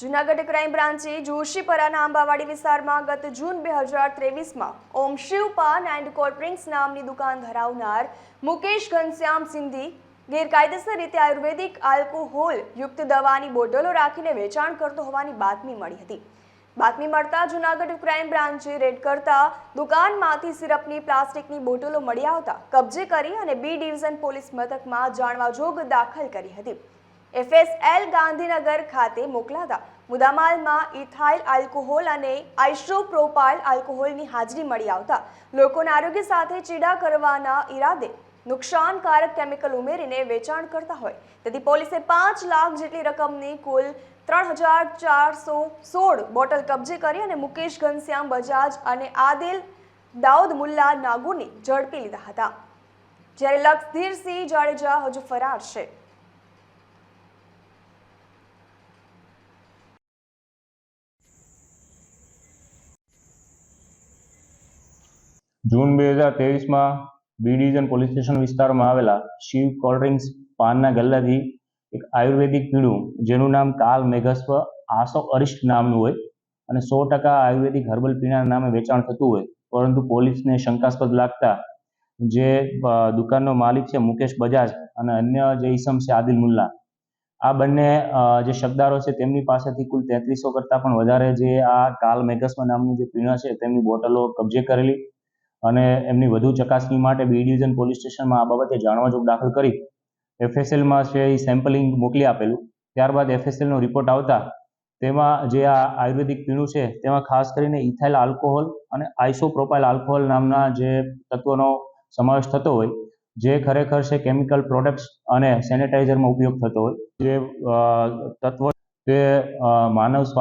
Junagadh crime બ્રાન્ચે જોશીપરાના આંબાવાડી વિસ્તારમાં ગત જૂન 2023માં ઓમ શિવ પાન and cold drinks નામની દુકાન ધરાવનાર મુકેશ ઘનશ્યામ સિંધી ગેરકાયદેસર રીતે આયુર્વેદિક આલ્કોહોલ યુક્ત દવાની બોટલો રાખીને વેચાણ કરતો હોવાની બાતમી મળી હતી। બાતમી મળતા જૂનાગઢ ક્રાઇમ બ્રાન્ચે રેડ કરતા દુકાનમાંથી સિરપની પ્લાસ્ટિકની બોટલો મળી આવતા કબજે કરી અને બી ડિવિઝન પોલીસ મથકમાં જાણવાજોગ દાખલ કરી હતી। FSL ગાંધીનગર ખાતે મોકલાતા મુદ્દામાલમાં ઇથાઇલ આલ્કોહોલ અને આઇસોપ્રોપાઇલ આલ્કોહોલની હાજરી મળી આવતા લોકોના આરોગ્ય સાથે ચીડા કરવાના ઈરાદે નુકસાનકારક કેમિકલ ઉમેરીને વેચાણ કરતા હોય તેથી પોલીસે 5 લાખ જેટલી રકમની કુલ 3416 બોટલ કબજે કરી અને મુકેશ ઘનશ્યામ બજાજ અને આદિલ દાઉદ મુલ્લા નાગુની ઝડપી લીધા હતા, જ્યારે લક્ષધીરસિંહ જાડેજા હજુ ફરાર છે। જૂન 2023માં બી ડિવિઝન પોલીસ સ્ટેશન વિસ્તારમાં આવેલા શિવ કોલ્ડ ડ્રિંક્સ પાનના ગલ્લાથી એક આયુર્વેદિક પીણું જેનું નામ કાલ મેઘસ્વ આસો અરિષ્ટ નામનું હોય અને 100% આયુર્વેદિક હર્બલ પીણાના નામે વેચાણ થતું હોય, પરંતુ પોલીસને શંકાસ્પદ લાગતા જે દુકાનનો માલિક છે મુકેશ બજાજ અને અન્ય જે ઈસમ છે આદિલ મુલ્લા, આ બંને જે શકદારો છે તેમની પાસેથી કુલ 3300 કરતાં પણ વધારે જે આ કાલ મેઘસ્વ નામનું જે પીણા છે તેમની બોટલો કબજે કરેલી અને એમની વધુ ચકાસણી માટે બી ડિવિઝન પોલીસ સ્ટેશનમાં આ બાબતે જાણવાજોગ દાખલ કરી FSLમાં છે એ સેમ્પલિંગ મોકલી આપેલું। ત્યારબાદ FSLનો રિપોર્ટ આવતા તેમાં જે આ આયુર્વેદિક પીણું છે તેમાં ખાસ કરીને ઇથાઇલ આલ્કોહોલ અને આઇસોપ્રોપાઇલ આલ્કોહોલ નામના જે તત્વોનો સમાવેશ થતો હોય, જે ખરેખર છે કેમિકલ પ્રોડક્ટ્સ અને સેનેટાઇઝરમાં ઉપયોગ થતો હોય, જે તત્વો તે માનવ